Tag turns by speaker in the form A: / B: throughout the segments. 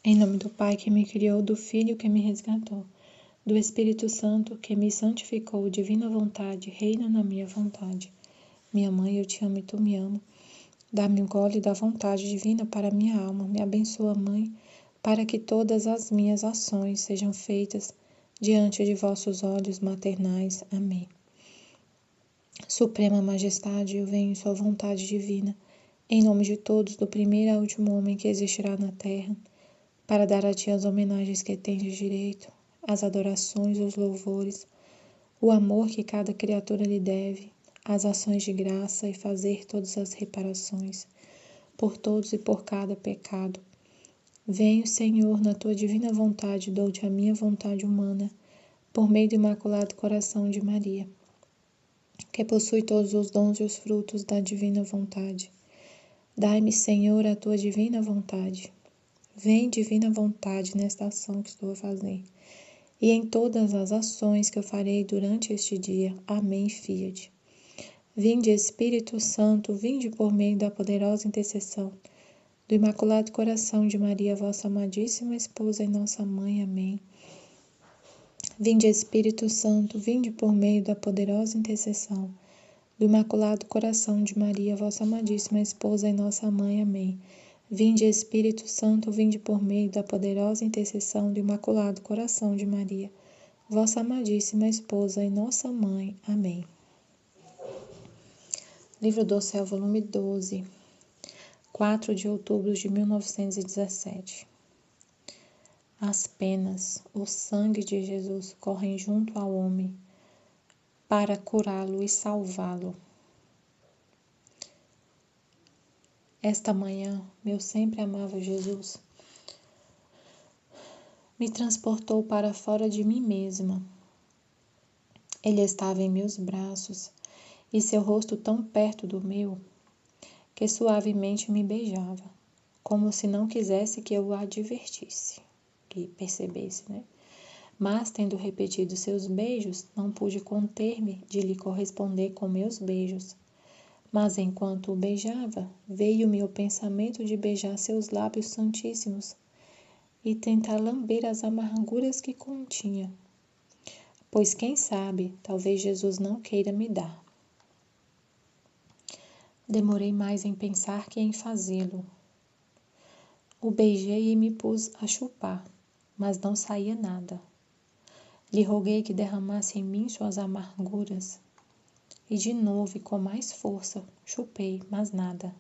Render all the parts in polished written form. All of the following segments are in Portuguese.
A: Em nome do Pai que me criou, do Filho que me resgatou, do Espírito Santo que me santificou, divina vontade, reina na minha vontade. Minha mãe, eu te amo e tu me ama. Dá-me um gole da vontade divina para minha alma. Me abençoa, Mãe, para que todas as minhas ações sejam feitas diante de vossos olhos maternais. Amém. Suprema Majestade, eu venho em sua vontade divina, em nome de todos, do primeiro ao último homem que existirá na terra, para dar a ti as homenagens que tendes direito, as adorações, os louvores, o amor que cada criatura lhe deve, as ações de graça e fazer todas as reparações, por todos e por cada pecado. Venho, Senhor, na tua divina vontade, dou-te a minha vontade humana, por meio do Imaculado Coração de Maria, que possui todos os dons e os frutos da divina vontade. Dai-me, Senhor, a tua divina vontade. Vem, divina vontade, nesta ação que estou a fazer, e em todas as ações que eu farei durante este dia. Amém, Fiat. Vinde, Espírito Santo, vinde por meio da poderosa intercessão do Imaculado Coração de Maria, vossa amadíssima esposa e nossa mãe. Amém. Vinde, Espírito Santo, vinde por meio da poderosa intercessão do Imaculado Coração de Maria, vossa amadíssima esposa e nossa mãe. Amém. Vinde, Espírito Santo, vinde por meio da poderosa intercessão do Imaculado Coração de Maria, vossa amadíssima esposa e nossa mãe. Amém. Livro do Céu, volume 12, 4 de outubro de 1917. As penas, o sangue de Jesus correm junto ao homem para curá-lo e salvá-lo. Esta manhã, meu sempre amável Jesus me transportou para fora de mim mesma. Ele estava em meus braços e seu rosto tão perto do meu que suavemente me beijava, como se não quisesse que eu o advertisse, que percebesse, né? Mas, tendo repetido seus beijos, não pude conter-me de lhe corresponder com meus beijos. Mas enquanto o beijava, veio-me o pensamento de beijar seus lábios santíssimos e tentar lamber as amarguras que continha. Pois quem sabe, talvez Jesus não queira me dar. Demorei mais em pensar que em fazê-lo. O beijei e me pus a chupar, mas não saía nada. Lhe roguei que derramasse em mim suas amarguras. E de novo e com mais força, chupei, mas nada.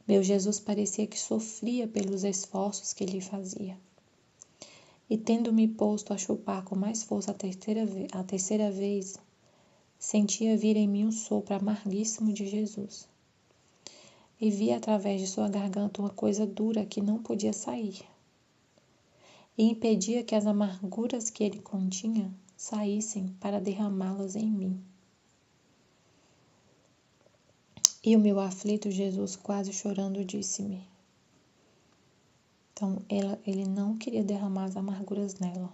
A: Meu Jesus parecia que sofria pelos esforços que lhe fazia. E tendo-me posto a chupar com mais força a terceira vez, sentia vir em mim um sopro amarguíssimo de Jesus. E vi através de sua garganta uma coisa dura que não podia sair. E impedia que as amarguras que ele continha saíssem para derramá-las em mim. E o meu aflito Jesus, quase chorando, disse-me. Então, ele não queria derramar as amarguras nela.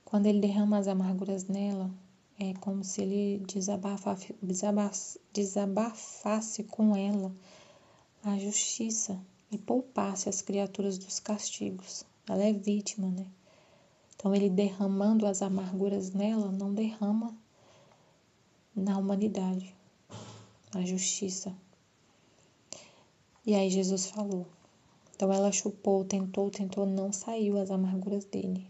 A: Quando ele derrama as amarguras nela, é como se ele desabafasse com ela a justiça e poupasse as criaturas dos castigos. Ela é vítima, né? Então, ele derramando as amarguras nela, não derrama na humanidade a justiça. E aí Jesus falou. Então ela chupou, tentou, não saiu as amarguras dele.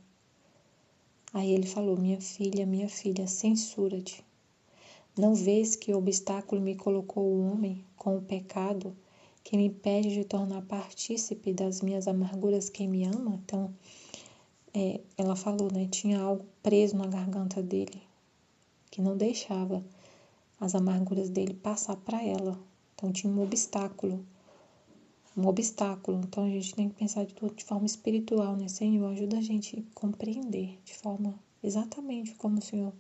A: Aí ele falou, minha filha, censura-te. Não vês que obstáculo me colocou o homem com o pecado que me impede de tornar partícipe das minhas amarguras quem me ama? Então, ela falou, né? Tinha algo preso na garganta dele que não deixava as amarguras dele passar para ela. Então tinha um obstáculo. Então a gente tem que pensar de forma espiritual, né? Senhor, ajuda a gente a compreender de forma exatamente como o Senhor,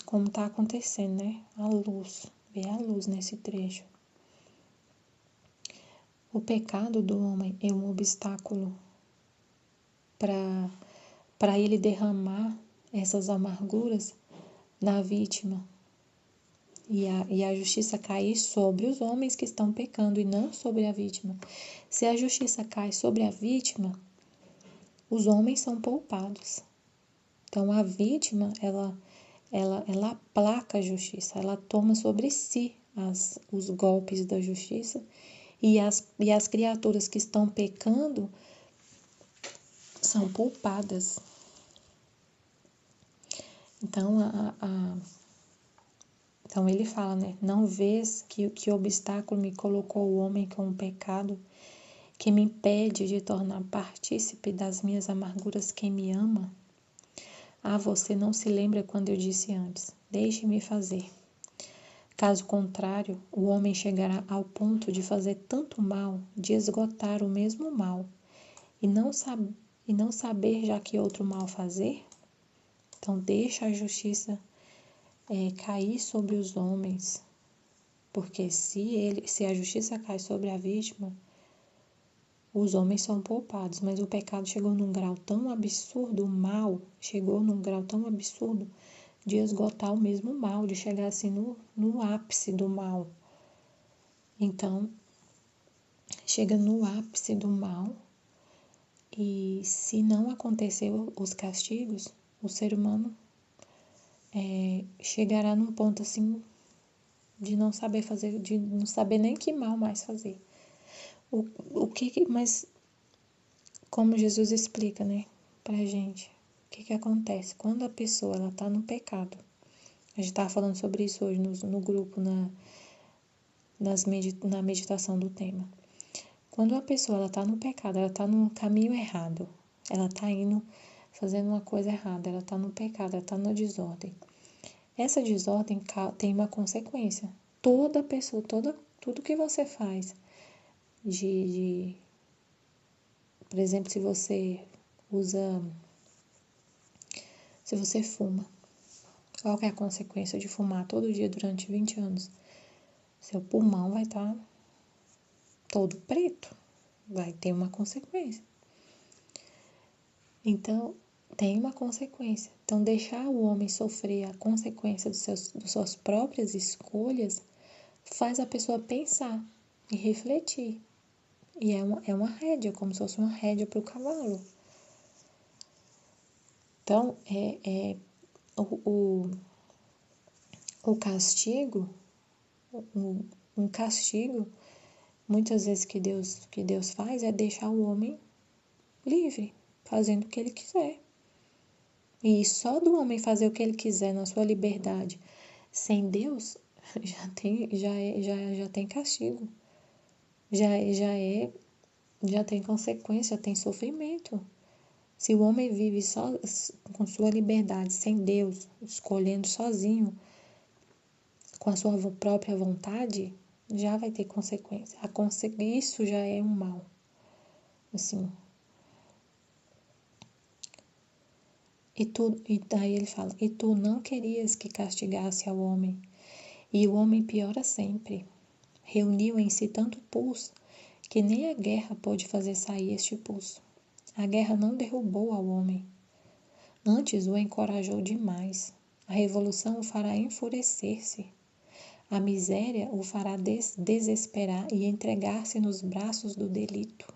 A: como está acontecendo, né? A luz, ver a luz nesse trecho. O pecado do homem é um obstáculo para ele derramar essas amarguras na vítima. e a justiça cair sobre os homens que estão pecando e não sobre a vítima. Se a justiça cai sobre a vítima, os homens são poupados. Então a vítima, ela aplaca a justiça, ela toma sobre si os golpes da justiça e as criaturas que estão pecando são poupadas. Então, então ele fala, né? Não vês que obstáculo me colocou o homem com o pecado, que me impede de tornar partícipe das minhas amarguras quem me ama? Ah, você não se lembra quando eu disse antes, deixe-me fazer. Caso contrário, o homem chegará ao ponto de fazer tanto mal, de esgotar o mesmo mal, e não saber já que outro mal fazer? Então deixa a justiça cair sobre os homens, porque se a justiça cai sobre a vítima, os homens são poupados, mas o pecado chegou num grau tão absurdo, o mal chegou num grau tão absurdo de esgotar o mesmo mal, de chegar assim no ápice do mal. Então, chega no ápice do mal e se não acontecer os castigos, o ser humano chegará num ponto assim de não saber fazer, de não saber nem que mal mais fazer. Mas como Jesus explica, né, pra gente, o que acontece? Quando a pessoa, ela tá no pecado, a gente tava falando sobre isso hoje no grupo, na meditação do tema. Quando a pessoa, ela tá no pecado, ela tá no caminho errado, ela tá indo, fazendo uma coisa errada, ela tá no pecado, ela tá na desordem. Essa desordem tem uma consequência. Toda pessoa, tudo que você faz, por exemplo, se você fuma, qual que é a consequência de fumar todo dia durante 20 anos? Seu pulmão vai estar todo preto, vai ter uma consequência. Então, tem uma consequência. Então, deixar o homem sofrer a consequência das suas próprias escolhas faz a pessoa pensar e refletir. E é uma rédea, como se fosse uma rédea para o cavalo. Então, o castigo, um castigo, muitas vezes que Deus faz é deixar o homem livre, fazendo o que ele quiser. E só do homem fazer o que ele quiser na sua liberdade, sem Deus, já tem castigo. Já tem consequência, já tem sofrimento. Se o homem vive só com sua liberdade, sem Deus, escolhendo sozinho, com a sua própria vontade, já vai ter consequência. Isso já é um mal. Assim. E daí ele fala, e tu não querias que castigasse ao homem, e o homem piora sempre. Reuniu em si tanto pulso, que nem a guerra pôde fazer sair este pulso. A guerra não derrubou ao homem, antes o encorajou demais. A revolução o fará enfurecer-se. A miséria o fará desesperar e entregar-se nos braços do delito.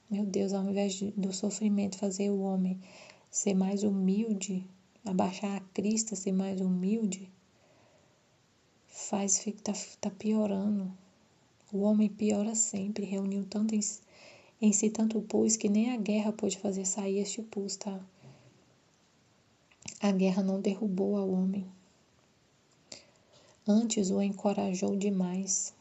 A: Meu Deus, ao invés do sofrimento fazer o homem ser mais humilde, abaixar a crista, ser mais humilde, tá piorando. O homem piora sempre, reuniu tanto em si tanto pus que nem a guerra pôde fazer sair este pus, tá? A guerra não derrubou ao homem. Antes o encorajou demais.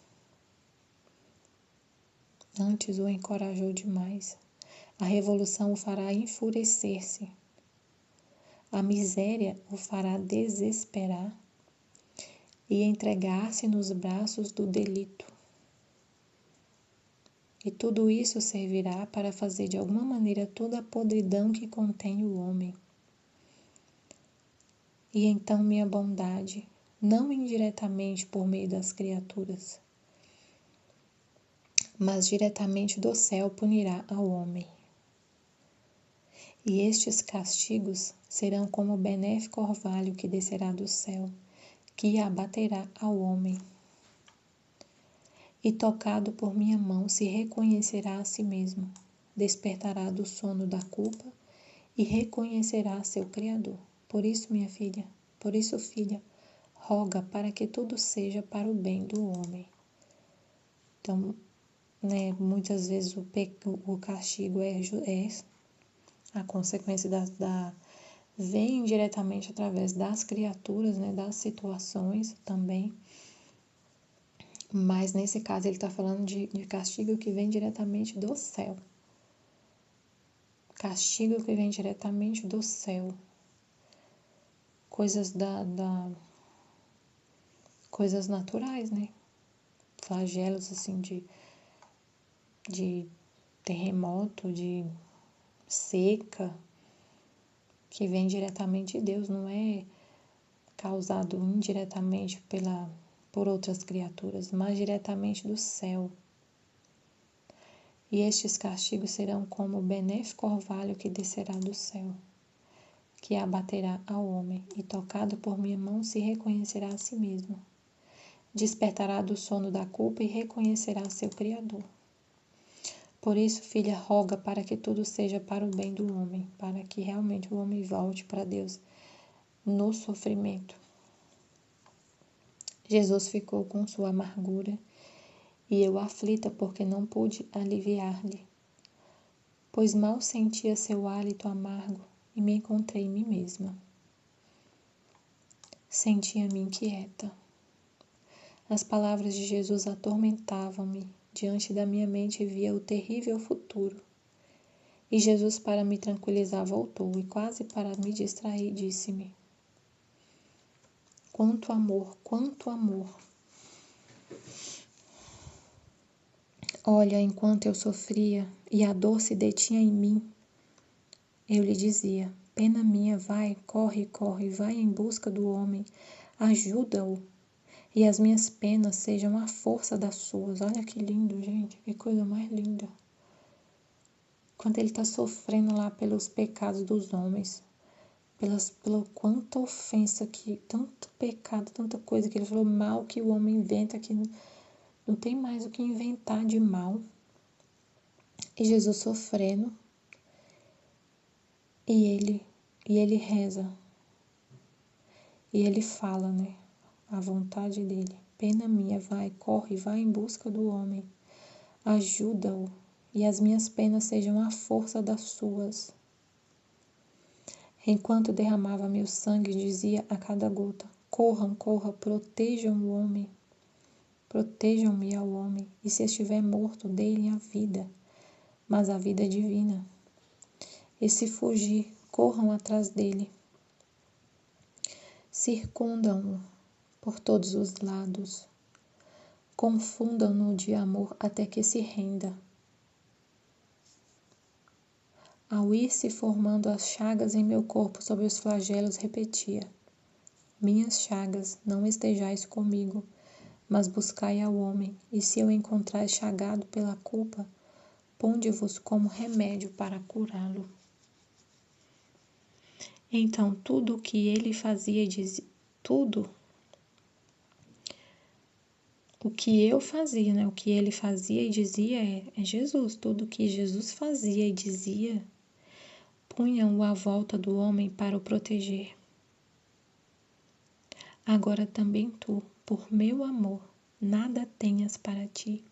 A: A revolução o fará enfurecer-se. A miséria o fará desesperar e entregar-se nos braços do delito. E tudo isso servirá para fazer de alguma maneira toda a podridão que contém o homem. E então minha bondade, não indiretamente por meio das criaturas, mas diretamente do céu punirá ao homem. E estes castigos serão como o benéfico orvalho que descerá do céu que abaterá ao homem. E tocado por minha mão se reconhecerá a si mesmo, despertará do sono da culpa e reconhecerá seu Criador. Por isso, minha filha, por isso, filha, roga para que tudo seja para o bem do homem. Então, muitas vezes o castigo é a consequência vem diretamente através das criaturas, das situações também. Mas nesse caso ele está falando de castigo que vem diretamente do céu. Castigo que vem diretamente do céu. Coisas coisas naturais, Flagelos assim de terremoto, de seca, que vem diretamente de Deus, não é causado indiretamente por outras criaturas, mas diretamente do céu. E estes castigos serão como o benéfico orvalho que descerá do céu, que abaterá ao homem, e tocado por minha mão se reconhecerá a si mesmo. Despertará do sono da culpa e reconhecerá seu Criador. Por isso, filha, roga para que tudo seja para o bem do homem, para que realmente o homem volte para Deus no sofrimento. Jesus ficou com sua amargura e eu aflita porque não pude aliviar-lhe, pois mal sentia seu hálito amargo e me encontrei em mim mesma. Sentia-me inquieta. As palavras de Jesus atormentavam-me. Diante da minha mente via o terrível futuro. E Jesus, para me tranquilizar, voltou e quase para me distrair, disse-me: quanto amor, quanto amor! Olha, enquanto eu sofria e a dor se detinha em mim, eu lhe dizia: pena minha, vai, corre, corre, vai em busca do homem, ajuda-o, e as minhas penas sejam a força das suas. Olha que lindo, gente, que coisa mais linda. Quando ele está sofrendo lá pelos pecados dos homens, pela quanta ofensa, tanto pecado, tanta coisa que ele falou, mal que o homem inventa, que não tem mais o que inventar de mal. E Jesus sofrendo, e ele reza, e ele fala, a vontade dele: pena minha, vai, corre, vai em busca do homem, ajuda-o, e as minhas penas sejam a força das suas. Enquanto derramava meu sangue, dizia a cada gota: corram, corram, protejam o homem, protejam-me ao homem, e se estiver morto, dê-lhe a vida, mas a vida é divina. E se fugir, corram atrás dele, circundam-o por todos os lados, confundam-no de amor até que se renda. Ao ir se formando as chagas em meu corpo sob os flagelos, repetia: minhas chagas, não estejais comigo, mas buscai ao homem, e se o encontrais chagado pela culpa, ponde-vos como remédio para curá-lo. Então, tudo o que ele fazia e dizia, tudo o que eu fazia, o que ele fazia e dizia é Jesus. Tudo o que Jesus fazia e dizia, punham-o à volta do homem para o proteger. Agora também tu, por meu amor, nada tenhas para ti,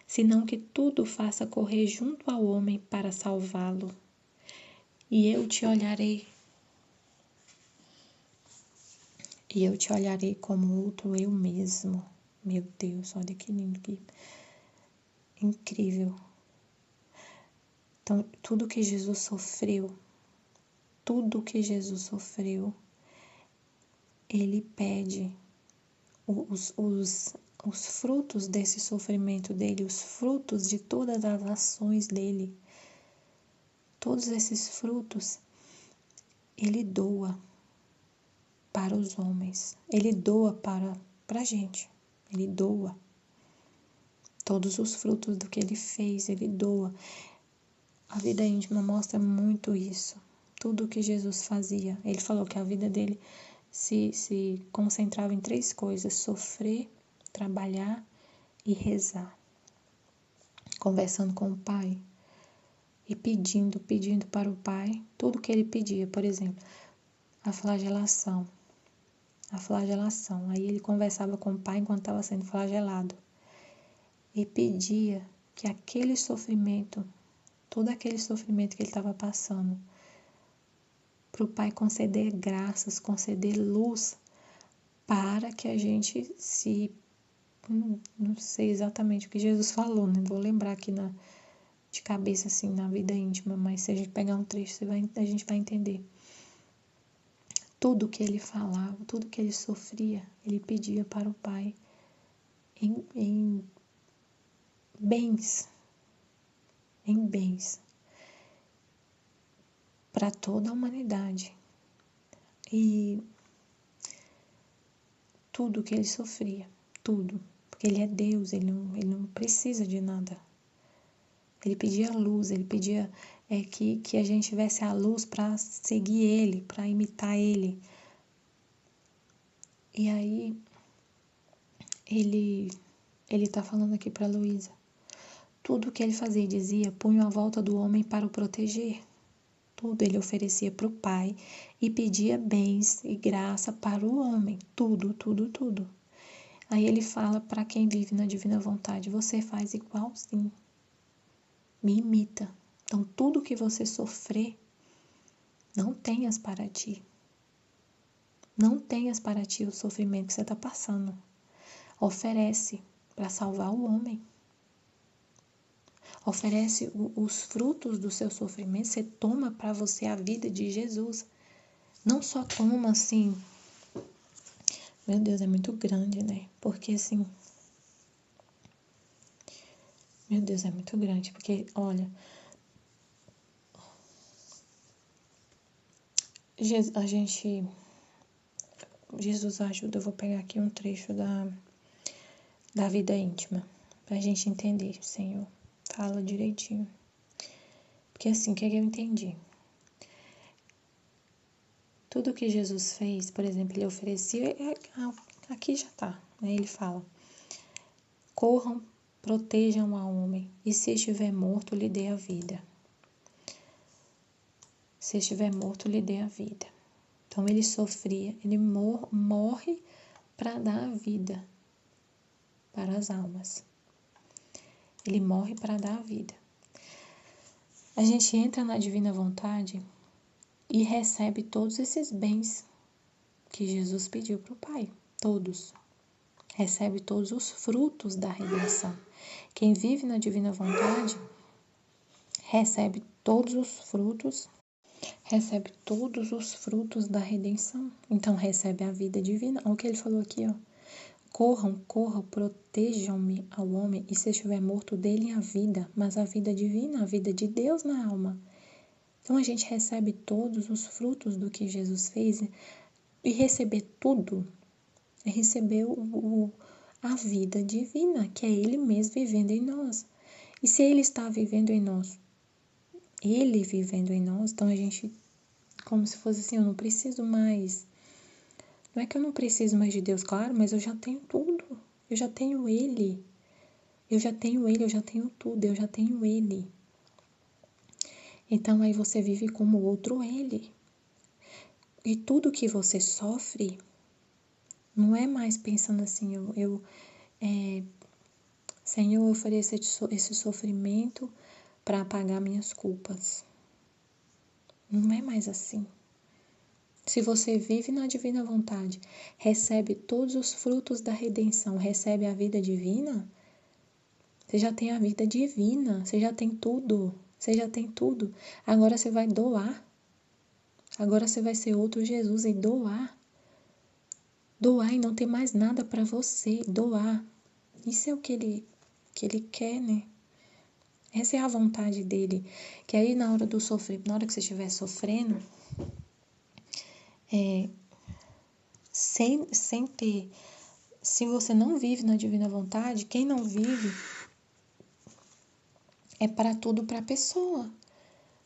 A: senão que tudo faça correr junto ao homem para salvá-lo. E eu te olharei como outro eu mesmo. Meu Deus, olha que lindo, que incrível. Então, tudo que Jesus sofreu, ele pede os frutos desse sofrimento dele, os frutos de todas as ações dele. Todos esses frutos, ele doa para os homens, ele doa para a gente, ele doa. Todos os frutos do que ele fez, ele doa. A vida íntima mostra muito isso. Tudo o que Jesus fazia. Ele falou que a vida dele se concentrava em 3 coisas: sofrer, trabalhar e rezar. Conversando com o Pai e pedindo para o Pai tudo que ele pedia. Por exemplo, a flagelação. Aí ele conversava com o Pai enquanto estava sendo flagelado. E pedia que aquele sofrimento, todo aquele sofrimento que ele estava passando, para o Pai conceder graças, conceder luz, para que a gente não sei exatamente o que Jesus falou, né? Vou lembrar aqui de cabeça, assim, na vida íntima, mas se a gente pegar um trecho, a gente vai entender. Tudo que ele falava, tudo que ele sofria, ele pedia para o Pai em bens, para toda a humanidade. E tudo que ele sofria, tudo, porque ele é Deus, ele não precisa de nada. Ele pedia luz, ele pedia que a gente tivesse a luz para seguir ele, para imitar ele. E aí, ele está falando aqui para Luísa. Tudo que ele fazia e dizia, punha a volta do homem para o proteger. Tudo ele oferecia para o Pai e pedia bens e graça para o homem. Tudo, tudo, tudo. Aí ele fala para quem vive na divina vontade, você faz igualzinho. Me imita. Então, tudo que você sofrer, não tenhas para ti. Não tenhas para ti o sofrimento que você está passando. Oferece para salvar o homem. Oferece os frutos do seu sofrimento. Você toma para você a vida de Jesus. Não só toma assim. Meu Deus, é muito grande, né? Porque assim. Meu Deus, é muito grande. Porque, olha. Jesus ajuda. Eu vou pegar aqui um trecho da vida íntima. Pra gente entender, Senhor. Fala direitinho. Porque assim, o que eu entendi? Tudo que Jesus fez, por exemplo, ele oferecia, aqui já tá, né? Ele fala, corram, protejam ao homem, e se estiver morto, lhe dê a vida. Se estiver morto, lhe dê a vida. Então ele sofria, ele morre para dar a vida para as almas. Ele morre para dar a vida. A gente entra na divina vontade e recebe todos esses bens que Jesus pediu para o Pai, todos. Recebe todos os frutos da redenção. Quem vive na divina vontade recebe todos os frutos da redenção. Então recebe a vida divina. Olha o que ele falou aqui, ó. Corram, protejam-me ao homem, e se estiver morto, dele a vida, mas a vida divina, a vida de Deus na alma. Então a gente recebe todos os frutos do que Jesus fez, e receber tudo é receber a vida divina, que é Ele mesmo vivendo em nós. E se Ele está vivendo em nós, Ele vivendo em nós, então a gente, como se fosse assim, eu não preciso mais. Não é que eu não preciso mais de Deus, claro, mas eu já tenho tudo. Eu já tenho Ele. Eu já tenho tudo, eu já tenho Ele. Então aí você vive como outro Ele. E tudo que você sofre, não é mais pensando assim, Senhor, eu ofereço esse sofrimento para apagar minhas culpas. Não é mais assim. Se você vive na divina vontade, recebe todos os frutos da redenção, recebe a vida divina, você já tem a vida divina, você já tem tudo, Agora você vai doar. Agora você vai ser outro Jesus e doar. Doar e não ter mais nada para você, doar. Isso é o que ele quer, né? Essa é a vontade dele. Que aí na hora do sofrimento, na hora que você estiver sofrendo, sem ter, se você não vive na divina vontade, quem não vive é para tudo para a pessoa.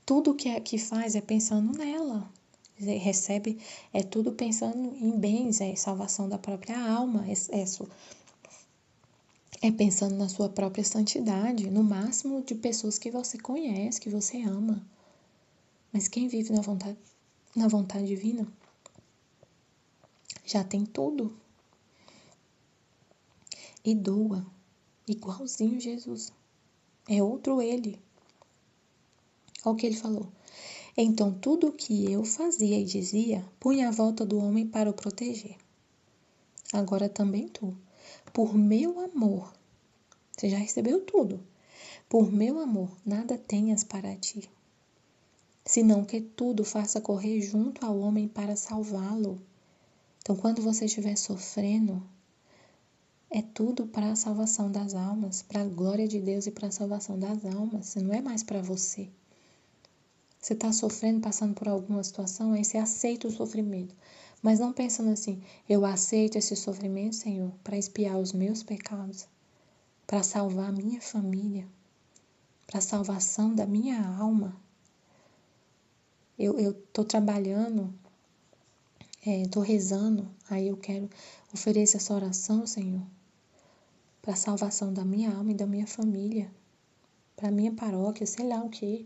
A: Tudo que faz é pensando nela. recebe, é tudo pensando em bens, é salvação da própria alma, é pensando na sua própria santidade, no máximo de pessoas que você conhece, que você ama. Mas quem vive na vontade divina já tem tudo e doa, igualzinho Jesus. É outro ele. Olha o que ele falou. Então tudo o que eu fazia e dizia, punha à volta do homem para o proteger. Agora também tu, por meu amor, você já recebeu tudo. Por meu amor, nada tenhas para ti, senão que tudo faça correr junto ao homem para salvá-lo. Então, quando você estiver sofrendo, é tudo para a salvação das almas, para a glória de Deus e para a salvação das almas. Não é mais para você. Você está sofrendo, passando por alguma situação, aí você aceita o sofrimento. Mas não pensando assim, eu aceito esse sofrimento, Senhor, para expiar os meus pecados, para salvar a minha família, para a salvação da minha alma. Eu estou trabalhando, estou rezando, aí eu quero oferecer essa oração, Senhor, para a salvação da minha alma e da minha família, para a minha paróquia, sei lá o quê.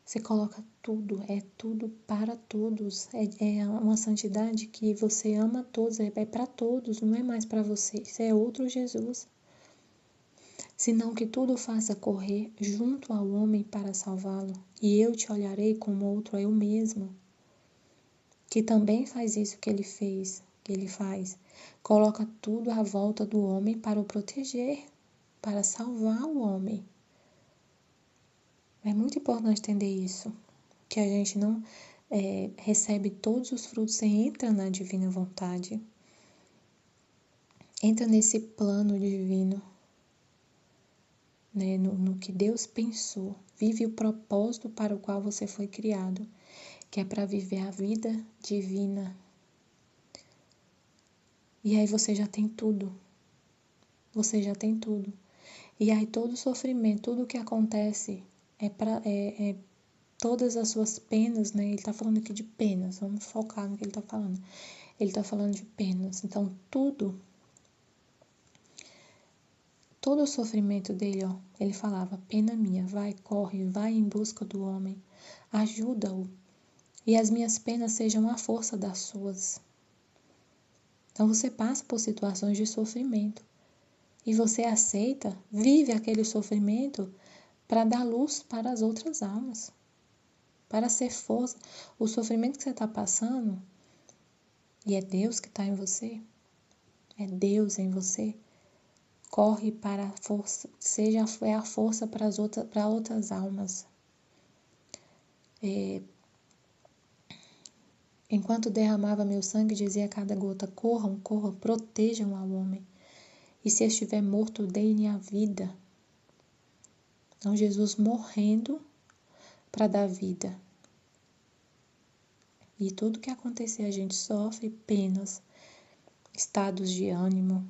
A: Você coloca tudo, é tudo para todos. É uma santidade que você ama todos, é para todos, não é mais para você. Isso é outro Jesus. Senão que tudo faça correr junto ao homem para salvá-lo, e eu te olharei como outro eu mesmo, que também faz isso que ele fez, que ele faz. Coloca tudo à volta do homem para o proteger, para salvar o homem. É muito importante entender isso, que a gente não recebe todos os frutos, você entra na divina vontade, entra nesse plano divino, né, no que Deus pensou, vive o propósito para o qual você foi criado, que é para viver a vida divina. E aí você já tem tudo, você já tem tudo. E aí todo sofrimento, tudo que acontece é todas as suas penas, né? Ele está falando aqui de penas, vamos focar no que ele está falando. Ele está falando de penas. Então, todo o sofrimento dele, ó, ele falava, pena minha, vai, corre, vai em busca do homem, ajuda-o, e as minhas penas sejam a força das suas. Então, você passa por situações de sofrimento, e você aceita, vive aquele sofrimento para dar luz para as outras almas, para ser força. O sofrimento que você está passando, e é Deus que está em você, é Deus em você, corre para a força, é a força para outras almas. Enquanto derramava meu sangue, dizia a cada gota, corram, corram, protejam ao homem. E se estiver morto, deem-lhe a vida. Então, Jesus morrendo para dar vida. E tudo que acontecer, a gente sofre penas, estados de ânimo,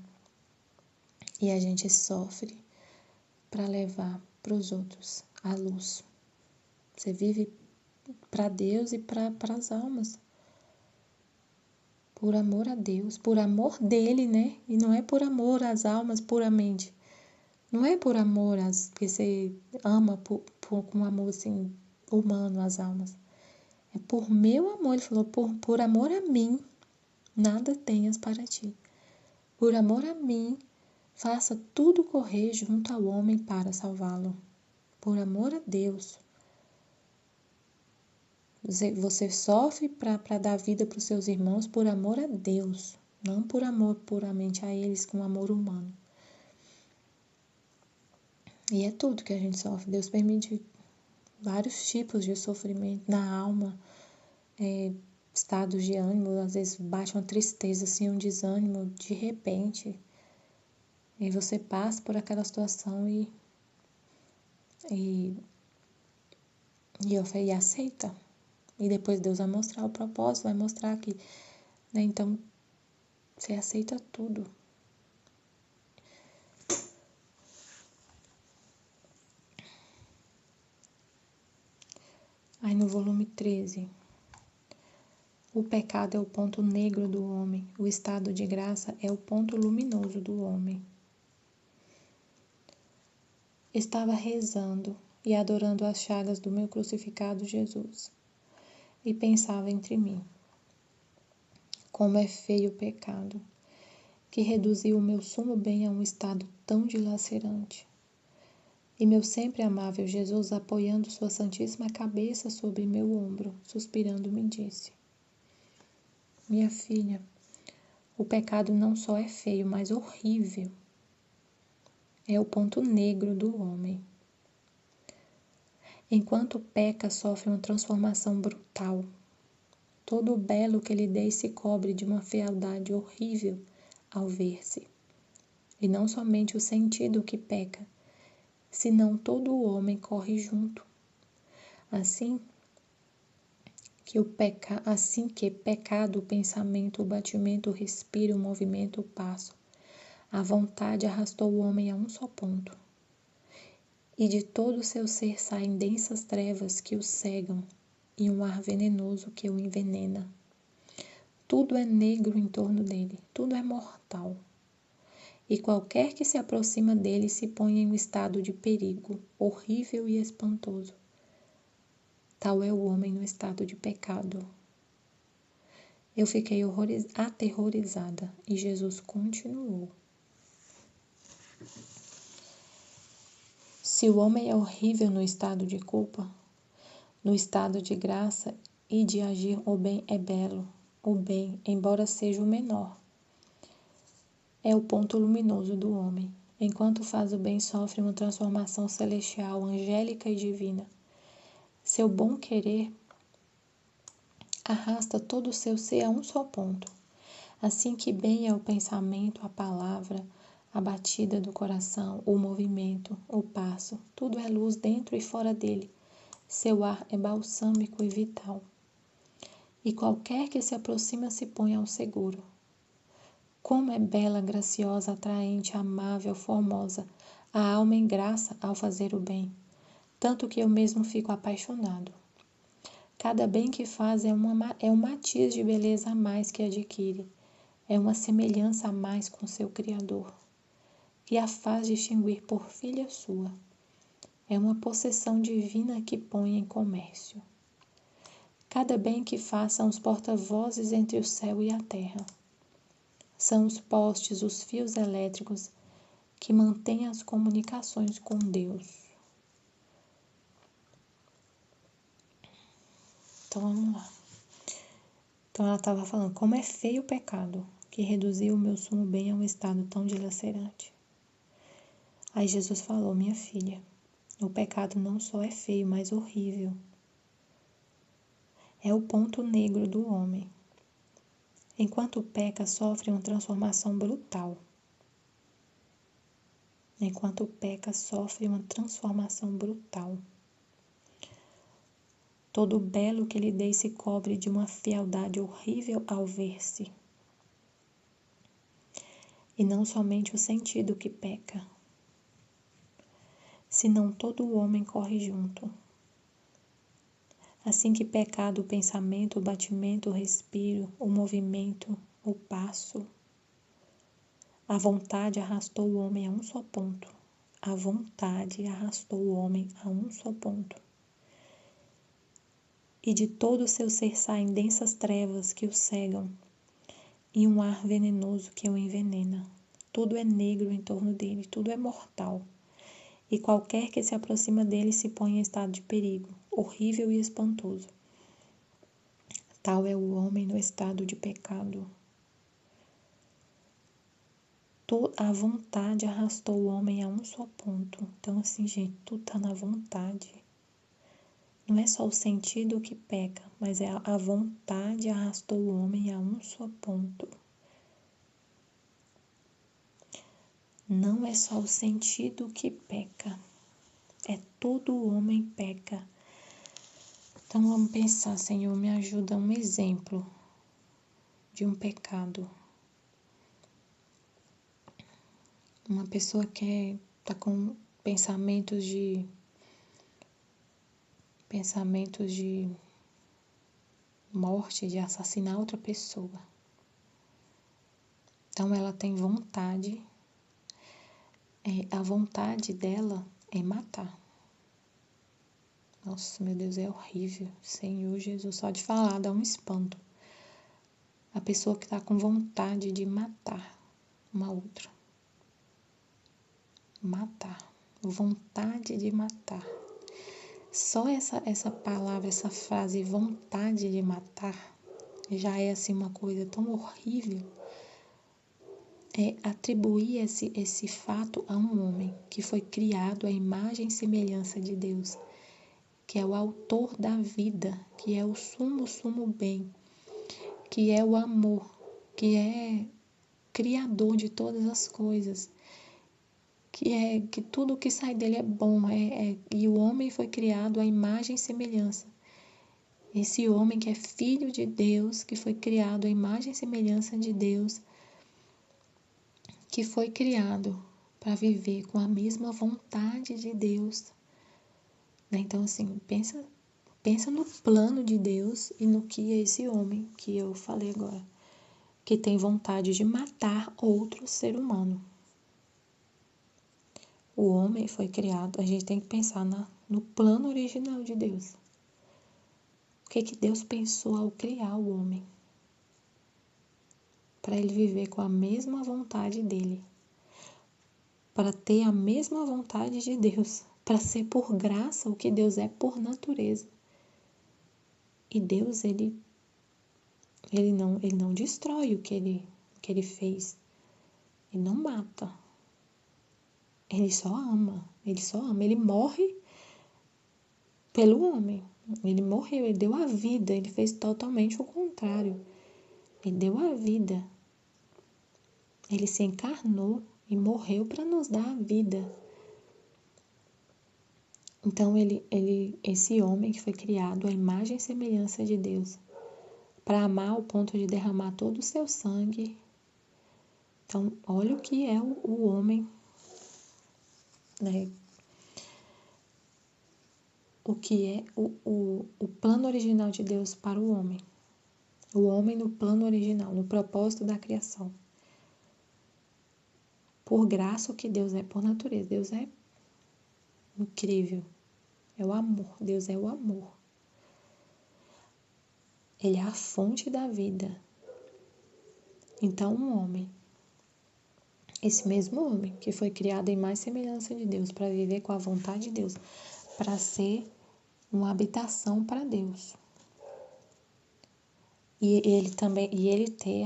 A: e a gente sofre para levar para os outros a luz. Você vive para Deus e para as almas. Por amor a Deus, por amor dele, né? E não é por amor às almas puramente. Não é por amor que você ama com amor assim, humano as almas. É por meu amor. Ele falou, por amor a mim, nada tenhas para ti. Por amor a mim, faça tudo correr junto ao homem para salvá-lo. Por amor a Deus. Você sofre para dar vida para os seus irmãos por amor a Deus, não por amor puramente a eles, com amor humano. E é tudo que a gente sofre. Deus permite vários tipos de sofrimento na alma, estados de ânimo, às vezes bate uma tristeza, assim, um desânimo de repente. E você passa por aquela situação e aceita. E depois Deus vai mostrar o propósito, vai mostrar que, né? Então, você aceita tudo. Aí no volume 13, O pecado é o ponto negro do homem, o estado de graça é o ponto luminoso do homem. Estava rezando e adorando as chagas do meu crucificado Jesus, e pensava entre mim: como é feio o pecado, que reduziu o meu sumo bem a um estado tão dilacerante. E meu sempre amável Jesus, apoiando sua santíssima cabeça sobre meu ombro, suspirando, me disse: minha filha, o pecado não só é feio, mas horrível. É o ponto negro do homem. Enquanto peca, sofre uma transformação brutal. Todo o belo que lhe dei se cobre de uma fealdade horrível ao ver-se. E não somente o sentido que peca, senão todo o homem corre junto. Assim que pecado, o pensamento, o batimento, o respiro, o movimento, o passo, a vontade arrastou o homem a um só ponto. E de todo o seu ser saem densas trevas que o cegam e um ar venenoso que o envenena. Tudo é negro em torno dele, tudo é mortal. E qualquer que se aproxima dele se põe em um estado de perigo, horrível e espantoso. Tal é o homem no estado de pecado. Eu fiquei aterrorizada e Jesus continuou. Se o homem é horrível no estado de culpa, no estado de graça e de agir o bem é belo. O bem, embora seja o menor, é o ponto luminoso do homem. Enquanto faz o bem, sofre uma transformação celestial, angélica e divina. Seu bom querer arrasta todo o seu ser a um só ponto. Assim que bem é o pensamento, a palavra, a batida do coração, o movimento, o passo, tudo é luz dentro e fora dele. Seu ar é balsâmico e vital. E qualquer que se aproxima se põe ao seguro. Como é bela, graciosa, atraente, amável, formosa, a alma em graça ao fazer o bem, tanto que eu mesmo fico apaixonado. Cada bem que faz é um matiz de beleza a mais que adquire, é uma semelhança a mais com seu Criador, e a faz distinguir por filha sua. É uma possessão divina que põe em comércio. Cada bem que faz são os porta-vozes entre o céu e a terra. São os postes, os fios elétricos que mantêm as comunicações com Deus. Então vamos lá. Então ela estava falando, como é feio o pecado, que reduziu o meu sumo bem a um estado tão dilacerante. Aí Jesus falou, minha filha, o pecado não só é feio, mas horrível. É o ponto negro do homem. Enquanto peca, sofre uma transformação brutal. Enquanto peca, sofre uma transformação brutal. Todo o belo que lhe dei se cobre de uma fealdade horrível ao ver-se. E não somente o sentido que peca, senão todo o homem corre junto. Assim que pecado, o pensamento, o batimento, o respiro, o movimento, o passo, a vontade arrastou o homem a um só ponto. A vontade arrastou o homem a um só ponto. E de todo o seu ser saem densas trevas que o cegam e um ar venenoso que o envenena. Tudo é negro em torno dele, tudo é mortal. E qualquer que se aproxima dele se põe em estado de perigo, horrível e espantoso. Tal é o homem no estado de pecado. A vontade arrastou o homem a um só ponto. Então, assim, gente, tudo está na vontade. Não é só o sentido que peca, mas é a vontade arrastou o homem a um só ponto. Não é só o sentido que peca, é todo o homem peca. Então vamos pensar, Senhor, me ajuda um exemplo de um pecado. Uma pessoa que está com pensamentos de morte, de assassinar outra pessoa. Então ela tem vontade, a vontade dela é matar. Nossa, meu Deus, é horrível. Senhor Jesus, só de falar dá um espanto. A pessoa que está com vontade de matar uma outra. Matar. Vontade de matar. Só essa palavra, essa frase, vontade de matar, já é assim uma coisa tão horrível. É atribuir esse fato a um homem que foi criado à imagem e semelhança de Deus, que é o autor da vida, que é o sumo bem, que é o amor, que é criador de todas as coisas, que tudo que sai dele é bom, e o homem foi criado à imagem e semelhança. Esse homem que é filho de Deus, que foi criado à imagem e semelhança de Deus, que foi criado para viver com a mesma vontade de Deus. Então, assim, pensa no plano de Deus e no que é esse homem que eu falei agora, que tem vontade de matar outro ser humano. O homem foi criado, a gente tem que pensar no plano original de Deus. O que Deus pensou ao criar o homem? Para ele viver com a mesma vontade dele. Para ter a mesma vontade de Deus. Para ser por graça o que Deus é por natureza. E Deus, ele não destrói o que ele fez. Ele não mata. Ele só ama. Ele morre pelo homem. Ele morreu, ele deu a vida. Ele fez totalmente o contrário. Ele deu a vida. Ele se encarnou e morreu para nos dar a vida. Então, esse homem que foi criado à imagem e semelhança de Deus, para amar ao ponto de derramar todo o seu sangue. Então, olha o que é o homem, né? O que é o plano original de Deus para o homem. O homem no plano original, no propósito da criação. Por graça o que Deus é por natureza. Deus é incrível. É o amor. Deus é o amor. Ele é a fonte da vida. Então, um homem, esse mesmo homem que foi criado em mais semelhança de Deus, para viver com a vontade de Deus, para ser uma habitação para Deus. E ele ter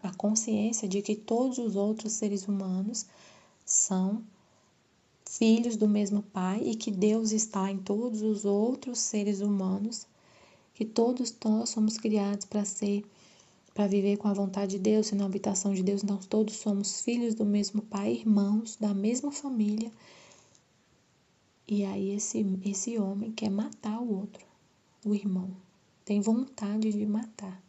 A: a consciência de que todos os outros seres humanos são filhos do mesmo Pai e que Deus está em todos os outros seres humanos, que todos nós somos criados para viver com a vontade de Deus, sendo a habitação de Deus. Nós todos somos filhos do mesmo Pai, irmãos da mesma família. E aí esse homem quer matar o outro, o irmão. Tem vontade de matar.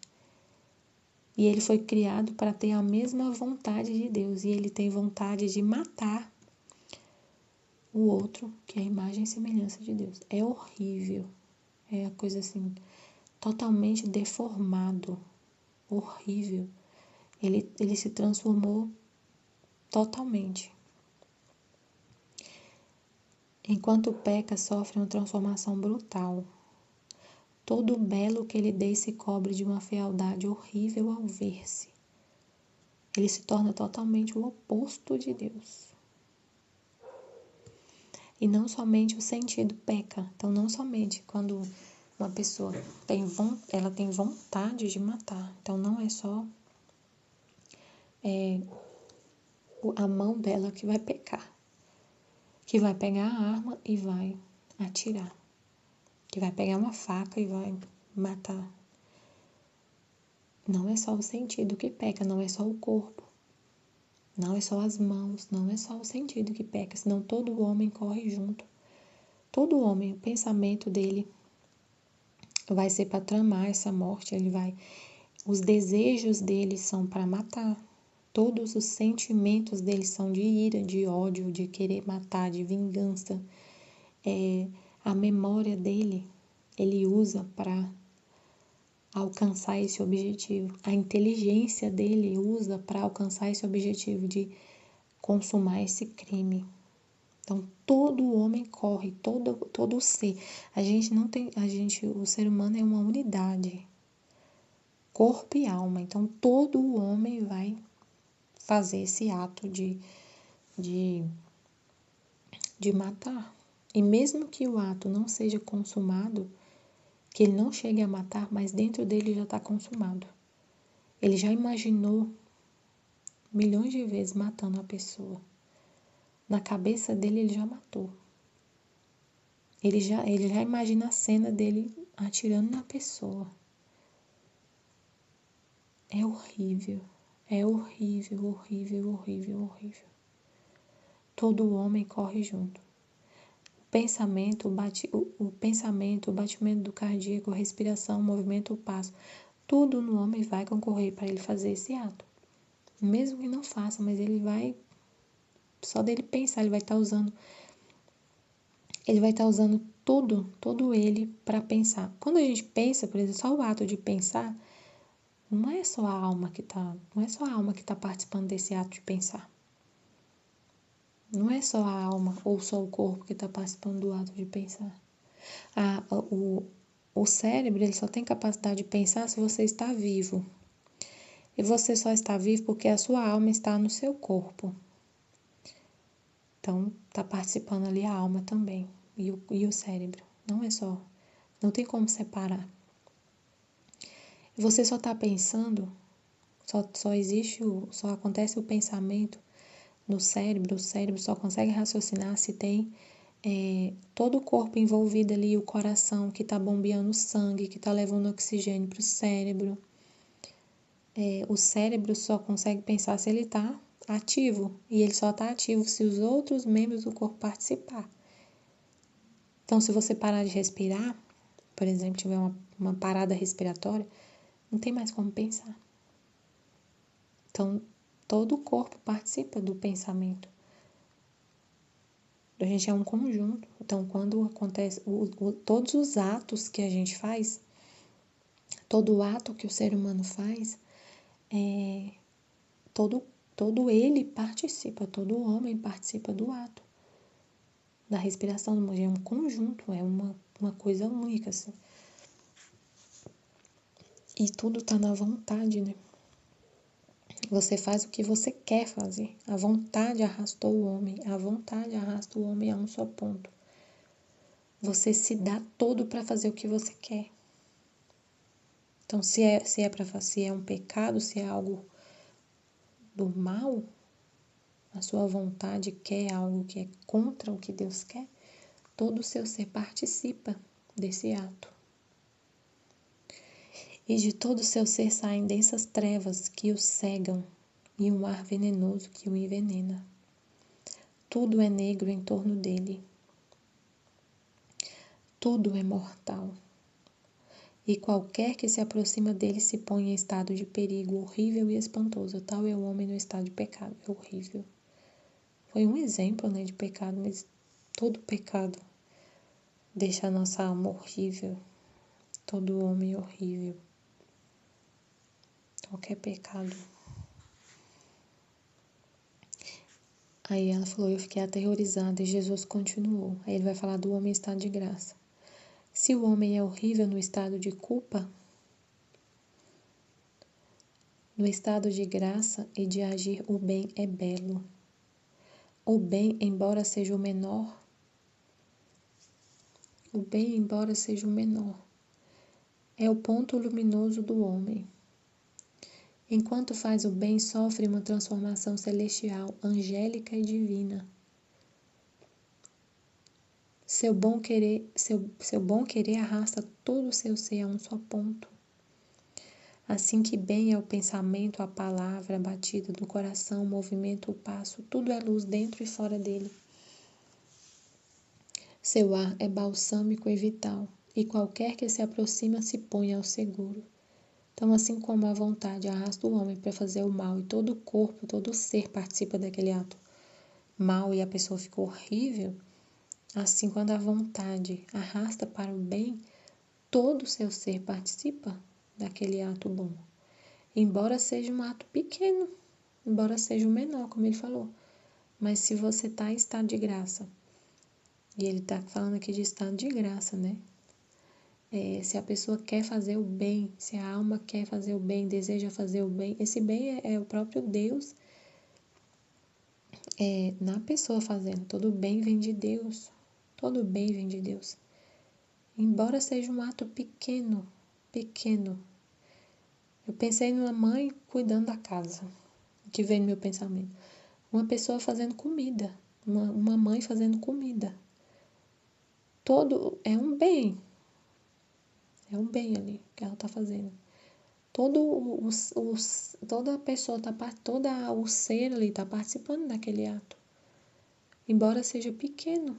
A: E ele foi criado para ter a mesma vontade de Deus. E ele tem vontade de matar o outro, que é a imagem e semelhança de Deus. É horrível. É a coisa assim, totalmente deformado. Horrível. Ele se transformou totalmente. Enquanto peca, sofre uma transformação brutal. Todo o belo que ele dê se cobre de uma fealdade horrível ao ver-se. Ele se torna totalmente o oposto de Deus. E não somente o sentido peca. Então, não somente quando uma pessoa ela tem vontade de matar. Então, não é só a mão dela que vai pecar. Que vai pegar a arma e vai atirar. Que vai pegar uma faca e vai matar. Não é só o sentido que peca, não é só o corpo. Não é só as mãos, não é só o sentido que peca, senão todo homem corre junto. Todo homem, o pensamento dele vai ser para tramar essa morte, os desejos dele são para matar. Todos os sentimentos dele são de ira, de ódio, de querer matar, de vingança. A memória dele, ele usa para alcançar esse objetivo. A inteligência dele usa para alcançar esse objetivo de consumar esse crime. Então, todo homem corre, todo ser. O ser humano é uma unidade, corpo e alma. Então, todo homem vai fazer esse ato de matar. E mesmo que o ato não seja consumado, que ele não chegue a matar, mas dentro dele já está consumado. Ele já imaginou milhões de vezes matando a pessoa. Na cabeça dele ele já matou. Ele já imagina a cena dele atirando na pessoa. É horrível. É horrível, horrível, horrível, horrível. Todo homem corre junto. O pensamento, o batimento do cardíaco, a respiração, o movimento, o passo, tudo no homem vai concorrer para ele fazer esse ato. Mesmo que não faça, mas ele vai, só dele pensar, ele vai estar usando todo ele para pensar. Quando a gente pensa, por exemplo, só o ato de pensar, não é só a alma que está participando desse ato de pensar. Não é só a alma ou só o corpo que está participando do ato de pensar. O cérebro ele só tem capacidade de pensar se você está vivo. E você só está vivo porque a sua alma está no seu corpo. Então, está participando ali a alma também. E o cérebro. Não é só. Não tem como separar. Você só está pensando, só acontece o pensamento no cérebro. O cérebro só consegue raciocinar se tem todo o corpo envolvido ali, o coração que está bombeando sangue, que está levando oxigênio para o cérebro. O cérebro só consegue pensar se ele está ativo, e ele só está ativo se os outros membros do corpo participar. Então, se você parar de respirar, por exemplo, tiver uma parada respiratória, não tem mais como pensar. Então, todo o corpo participa do pensamento. A gente é um conjunto. Então, quando acontece todos os atos que a gente faz, todo ato que o ser humano faz, todo ele participa, todo homem participa do ato. Da respiração do mulher é um conjunto, é uma coisa única, assim. E tudo está na vontade, né? Você faz o que você quer fazer. A vontade arrastou o homem. A vontade arrasta o homem a um só ponto. Você se dá todo para fazer o que você quer. Então, se é um pecado, se é algo do mal, a sua vontade quer algo que é contra o que Deus quer, todo o seu ser participa desse ato. E de todo o seu ser saem densas trevas que o cegam e um ar venenoso que o envenena. Tudo é negro em torno dele. Tudo é mortal. E qualquer que se aproxima dele se põe em estado de perigo horrível e espantoso. Tal é o homem no estado de pecado. É horrível. Foi um exemplo, né, de pecado, mas todo pecado deixa a nossa alma horrível. Todo homem é horrível. Qualquer pecado. Aí ela falou, eu fiquei aterrorizada, e Jesus continuou. Aí ele vai falar do homem em estado de graça. Se o homem é horrível no estado de culpa, no estado de graça e de agir, o bem é belo. O bem, embora seja o menor, é o ponto luminoso do homem. Enquanto faz o bem, sofre uma transformação celestial, angélica e divina. Seu bom querer arrasta todo o seu ser a um só ponto. Assim que bem é o pensamento, a palavra, a batida do coração, o movimento, o passo, tudo é luz dentro e fora dele. Seu ar é balsâmico e vital, e qualquer que se aproxima se põe ao seguro. Então, assim como a vontade arrasta o homem para fazer o mal, e todo o corpo, todo o ser participa daquele ato mal e a pessoa ficou horrível, assim, quando a vontade arrasta para o bem, todo o seu ser participa daquele ato bom. Embora seja um ato pequeno, embora seja o menor, como ele falou. Mas se você está em estado de graça, e ele está falando aqui de estado de graça, né? Se a pessoa quer fazer o bem, se a alma quer fazer o bem, deseja fazer o bem, esse bem é o próprio Deus na pessoa fazendo. Todo bem vem de Deus. Todo bem vem de Deus. Embora seja um ato pequeno, pequeno. Eu pensei numa mãe cuidando da casa, que veio no meu pensamento. Uma pessoa fazendo comida, uma mãe fazendo comida. Todo é um bem. É um bem ali que ela está fazendo. Toda a pessoa, todo o ser ali está participando daquele ato. Embora seja pequeno.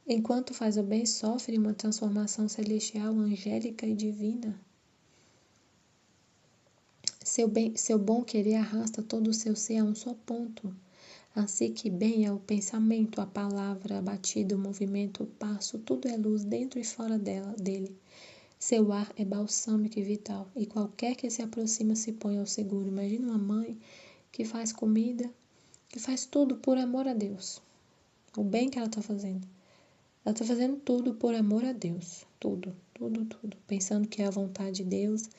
A: Enquanto faz o bem, sofre uma transformação celestial, angélica e divina. Seu bom querer arrasta todo o seu ser a um só ponto. Assim que bem é o pensamento, a palavra, a batida, o movimento, o passo, tudo é luz dentro e fora dele. Seu ar é balsâmico e vital, e qualquer que se aproxima se põe ao seguro. Imagina uma mãe que faz comida, que faz tudo por amor a Deus. O bem que ela está fazendo. Ela está fazendo tudo por amor a Deus. Tudo, tudo, tudo. Pensando que é a vontade de Deus,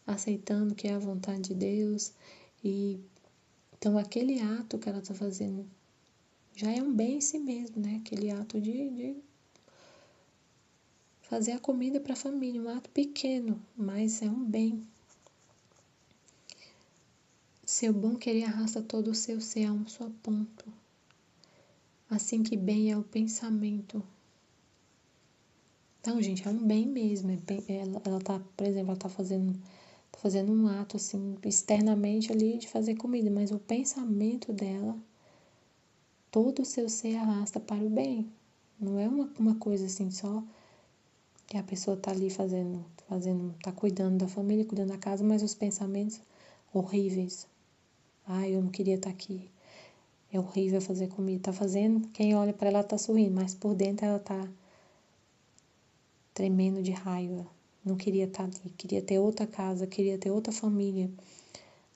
A: aceitando que é a vontade de Deus. E então aquele ato que ela está fazendo já é um bem em si mesmo, né? Aquele ato de fazer a comida para a família, um ato pequeno, mas é um bem. Seu bom querer arrasta todo o seu ser a um só ponto. Assim que bem é o pensamento. Então, gente, é um bem mesmo. Ela tá, por exemplo, ela tá fazendo um ato assim, externamente ali de fazer comida, mas o pensamento dela, todo o seu ser arrasta para o bem. Não é uma coisa assim só que a pessoa tá ali tá cuidando da família, cuidando da casa, mas os pensamentos horríveis. Ai, eu não queria estar aqui. É horrível fazer comida. Tá fazendo, quem olha para ela tá sorrindo, mas por dentro ela tá tremendo de raiva. Não queria estar ali, queria ter outra casa, queria ter outra família.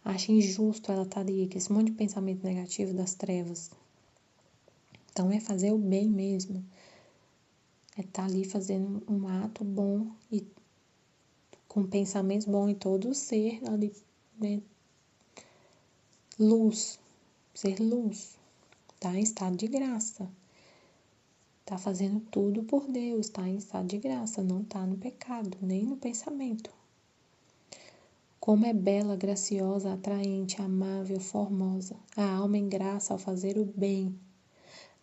A: Acha injusto ela estar ali, com esse monte de pensamento negativo das trevas. Então é fazer o bem mesmo. É estar ali fazendo um ato bom e com pensamentos bons em todo o ser ali, né? Luz, ser luz, tá em estado de graça. Tá fazendo tudo por Deus, tá em estado de graça, não tá no pecado, nem no pensamento. Como é bela, graciosa, atraente, amável, formosa, a alma em graça ao fazer o bem,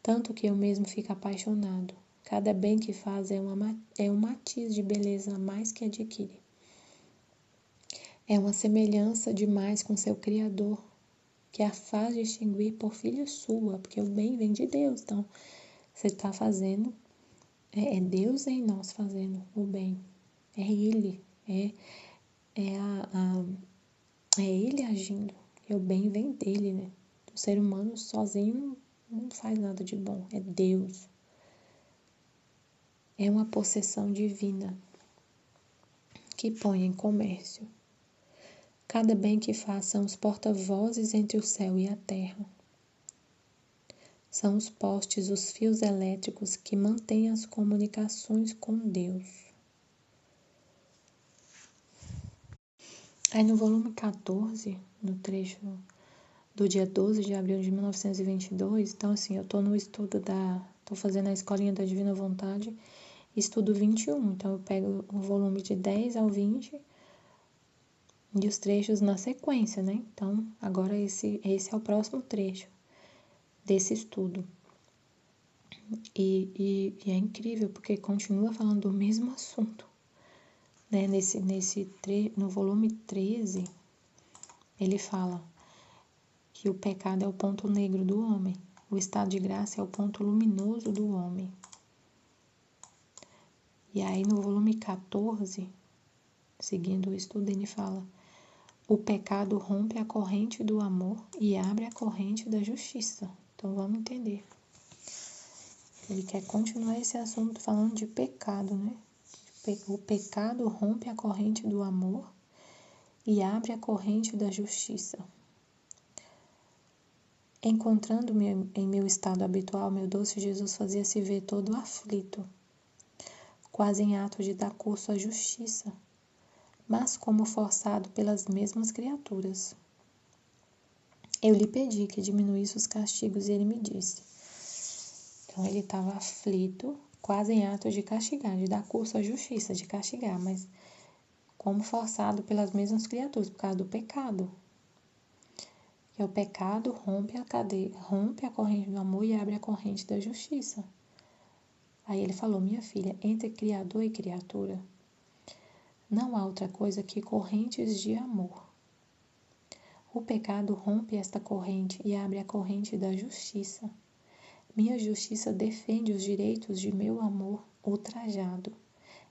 A: tanto que eu mesmo fico apaixonado. Cada bem que faz é um matiz de beleza a mais que adquire. É uma semelhança demais com seu Criador, que a faz distinguir por filha sua, porque o bem vem de Deus. Então, você está fazendo, é Deus em nós fazendo o bem. É Ele, é Ele agindo. E o bem vem dele, né? O ser humano sozinho não faz nada de bom, é Deus. É uma possessão divina que põe em comércio. Cada bem que faz são os porta-vozes entre o céu e a terra. São os postes, os fios elétricos que mantêm as comunicações com Deus. Aí no volume 14, no trecho do dia 12 de abril de 1922, então assim, eu estou no estudo estou fazendo a Escolinha da Divina Vontade, estudo 21, então eu pego o volume de 10 ao 20 e os trechos na sequência, né? Então, agora esse é o próximo trecho desse estudo. E é incrível, porque continua falando do mesmo assunto, né? No volume 13, ele fala que o pecado é o ponto negro do homem, o estado de graça é o ponto luminoso do homem. E aí no volume 14, seguindo o estudo, ele fala: o pecado rompe a corrente do amor e abre a corrente da justiça. Então vamos entender. Ele quer continuar esse assunto falando de pecado, né? De O pecado rompe a corrente do amor e abre a corrente da justiça. Encontrando-me em meu estado habitual, meu doce Jesus fazia-se ver todo aflito, quase em ato de dar curso à justiça, mas como forçado pelas mesmas criaturas. Eu lhe pedi que diminuísse os castigos e ele me disse. Então ele estava aflito, quase em ato de castigar, de dar curso à justiça, de castigar, mas como forçado pelas mesmas criaturas, por causa do pecado. Que o pecado rompe a cadeia, rompe a corrente do amor e abre a corrente da justiça. Aí ele falou, minha filha, entre criador e criatura, não há outra coisa que correntes de amor. O pecado rompe esta corrente e abre a corrente da justiça. Minha justiça defende os direitos de meu amor ultrajado,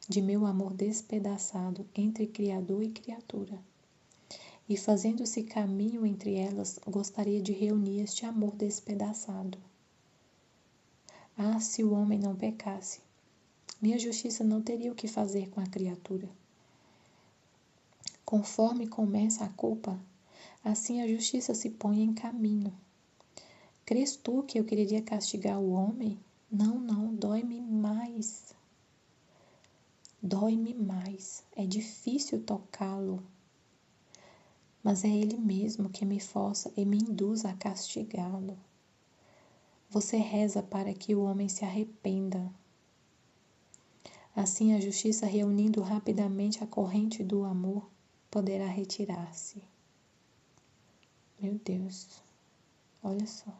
A: de meu amor despedaçado entre criador e criatura. E fazendo-se caminho entre elas, gostaria de reunir este amor despedaçado. Ah, se o homem não pecasse, minha justiça não teria o que fazer com a criatura. Conforme começa a culpa, assim a justiça se põe em caminho. Crês tu que eu quereria castigar o homem? Não, dói-me mais. Dói-me mais. É difícil tocá-lo. Mas é ele mesmo que me força e me induz a castigá-lo. Você reza para que o homem se arrependa. Assim a justiça, reunindo rapidamente a corrente do amor, poderá retirar-se. Meu Deus, olha só.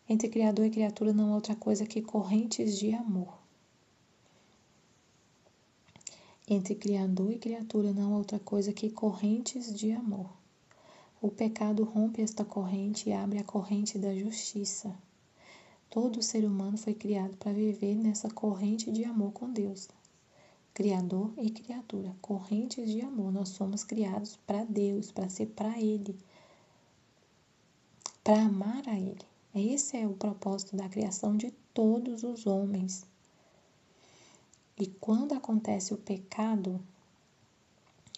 A: Entre criador e criatura não há outra coisa que correntes de amor. Entre criador e criatura não há outra coisa que correntes de amor. O pecado rompe esta corrente e abre a corrente da justiça. Todo ser humano foi criado para viver nessa corrente de amor com Deus. Criador e criatura, correntes de amor. Nós somos criados para Deus, para ser para Ele, para amar a Ele. Esse é o propósito da criação de todos os homens. E quando acontece o pecado,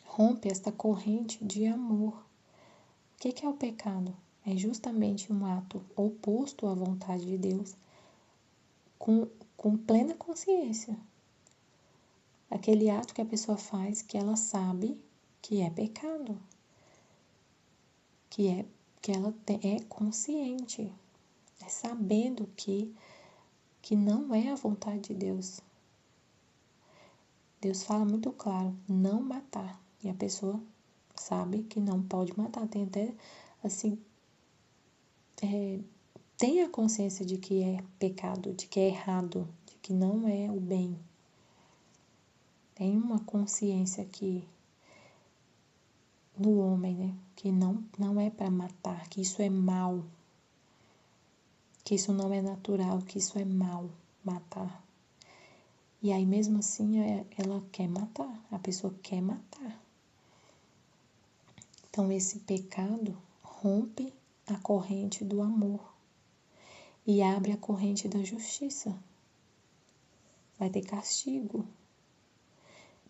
A: rompe esta corrente de amor. O que é o pecado? É justamente um ato oposto à vontade de Deus, com plena consciência. Aquele ato que a pessoa faz que ela sabe que é pecado, que ela é consciente, é sabendo que não é a vontade de Deus. Deus fala muito claro, não matar. E a pessoa sabe que não pode matar. Tem até, assim, tem a consciência de que é pecado, de que é errado, de que não é o bem. Tem uma consciência aqui no homem, né? Que não é para matar, que isso é mal. Que isso não é natural, que isso é mal, matar. E aí, mesmo assim, ela quer matar, a pessoa quer matar. Então, esse pecado rompe a corrente do amor e abre a corrente da justiça. Vai ter castigo.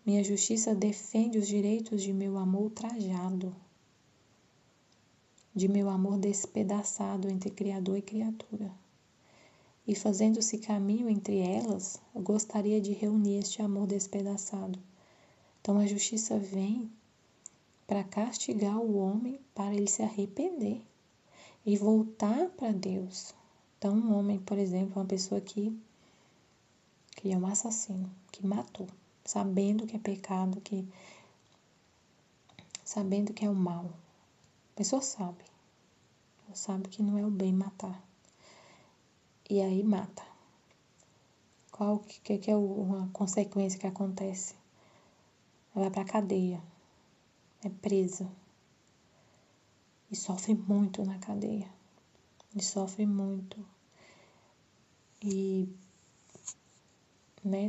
A: Minha justiça defende os direitos de meu amor ultrajado, de meu amor despedaçado entre Criador e criatura. E fazendo-se caminho entre elas, eu gostaria de reunir este amor despedaçado. Então a justiça vem para castigar o homem, para ele se arrepender e voltar para Deus. Então um homem, por exemplo, uma pessoa que é um assassino, que matou, sabendo que é pecado, sabendo que é o mal. A pessoa sabe que não é o bem matar. E aí mata. Qual que é uma consequência que acontece? Ela vai para a cadeia, é presa e sofre muito na cadeia. E sofre muito. E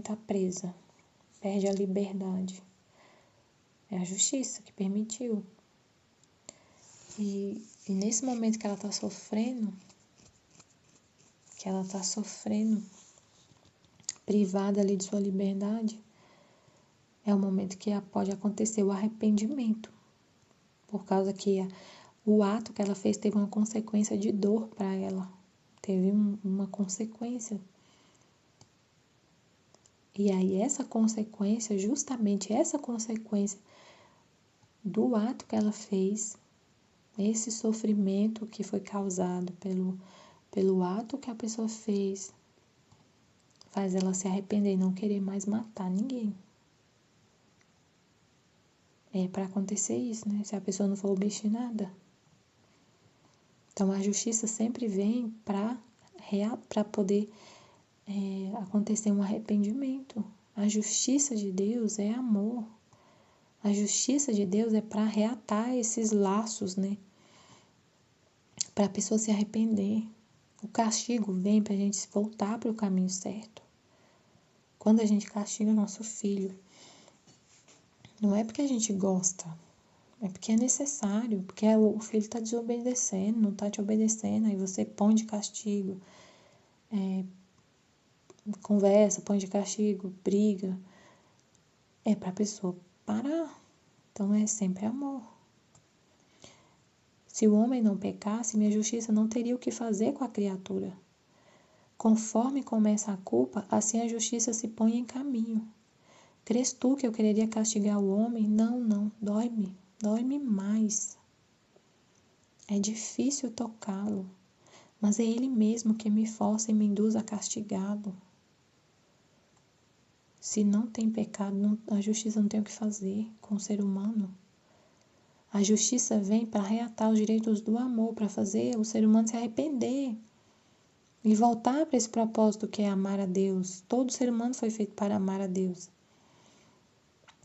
A: tá presa, perde a liberdade. É a justiça que permitiu. E nesse momento que ela está sofrendo, privada ali de sua liberdade, é o momento que pode acontecer o arrependimento, por causa que o ato que ela fez teve uma consequência de dor para ela, teve uma consequência. E aí essa consequência, justamente essa consequência do ato que ela fez, esse sofrimento que foi causado pelo ato que a pessoa fez, faz ela se arrepender e não querer mais matar ninguém. É para acontecer isso, né? Se a pessoa não for obstinada. Então a justiça sempre vem para poder acontecer um arrependimento. A justiça de Deus é amor. A justiça de Deus é para reatar esses laços, né? Para a pessoa se arrepender. O castigo vem para a gente voltar para o caminho certo. Quando a gente castiga o nosso filho, não é porque a gente gosta, é porque é necessário, porque o filho está desobedecendo, não está te obedecendo, aí você põe de castigo, conversa, põe de castigo, briga. É para a pessoa parar. Então é sempre amor. Se o homem não pecasse, minha justiça não teria o que fazer com a criatura. Conforme começa a culpa, assim a justiça se põe em caminho. Crês tu que eu quereria castigar o homem? Não, dói-me mais. É difícil tocá-lo, mas é ele mesmo que me força e me induz a castigá-lo. Se não tem pecado, a justiça não tem o que fazer com o ser humano. A justiça vem para reatar os direitos do amor, para fazer o ser humano se arrepender e voltar para esse propósito que é amar a Deus. Todo ser humano foi feito para amar a Deus.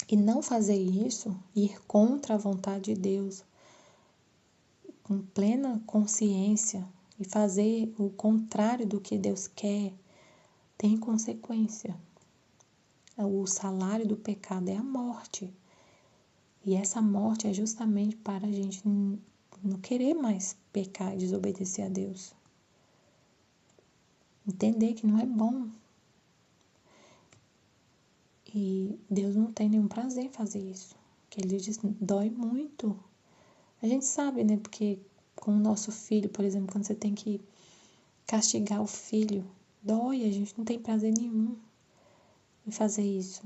A: E não fazer isso, ir contra a vontade de Deus, com plena consciência, e fazer o contrário do que Deus quer, tem consequência. O salário do pecado é a morte. E essa morte é justamente para a gente não querer mais pecar e desobedecer a Deus. Entender que não é bom. E Deus não tem nenhum prazer em fazer isso. Que Ele diz, dói muito. A gente sabe, né? Porque com o nosso filho, por exemplo, quando você tem que castigar o filho, dói, a gente não tem prazer nenhum em fazer isso.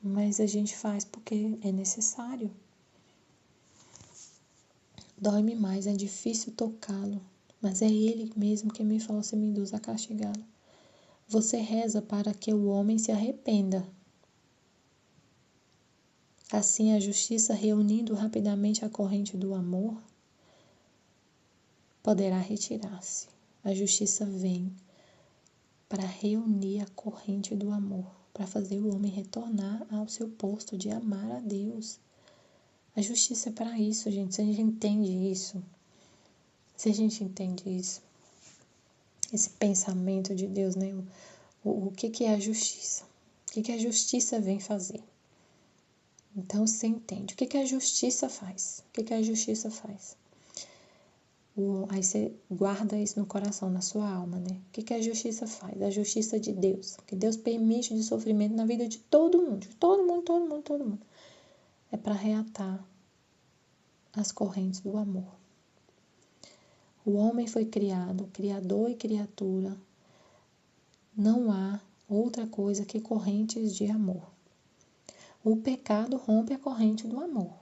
A: Mas a gente faz porque é necessário. Dói-me mais, é difícil tocá-lo, mas é Ele mesmo que me força e me induz a castigá-lo. Você reza para que o homem se arrependa. Assim, a justiça, reunindo rapidamente a corrente do amor, poderá retirar-se. A justiça vem para reunir a corrente do amor, para fazer o homem retornar ao seu posto de amar a Deus. A justiça é para isso, gente. Se a gente entende isso, esse pensamento de Deus, né? O que é a justiça? O que a justiça vem fazer? Então você entende. O que a justiça faz? O que a justiça faz? Aí você guarda isso no coração, na sua alma, né? O que a justiça faz? A justiça de Deus. Que Deus permite de sofrimento na vida de todo mundo. Todo mundo. É para reatar as correntes do amor. O homem foi criado, criador e criatura. Não há outra coisa que correntes de amor. O pecado rompe a corrente do amor.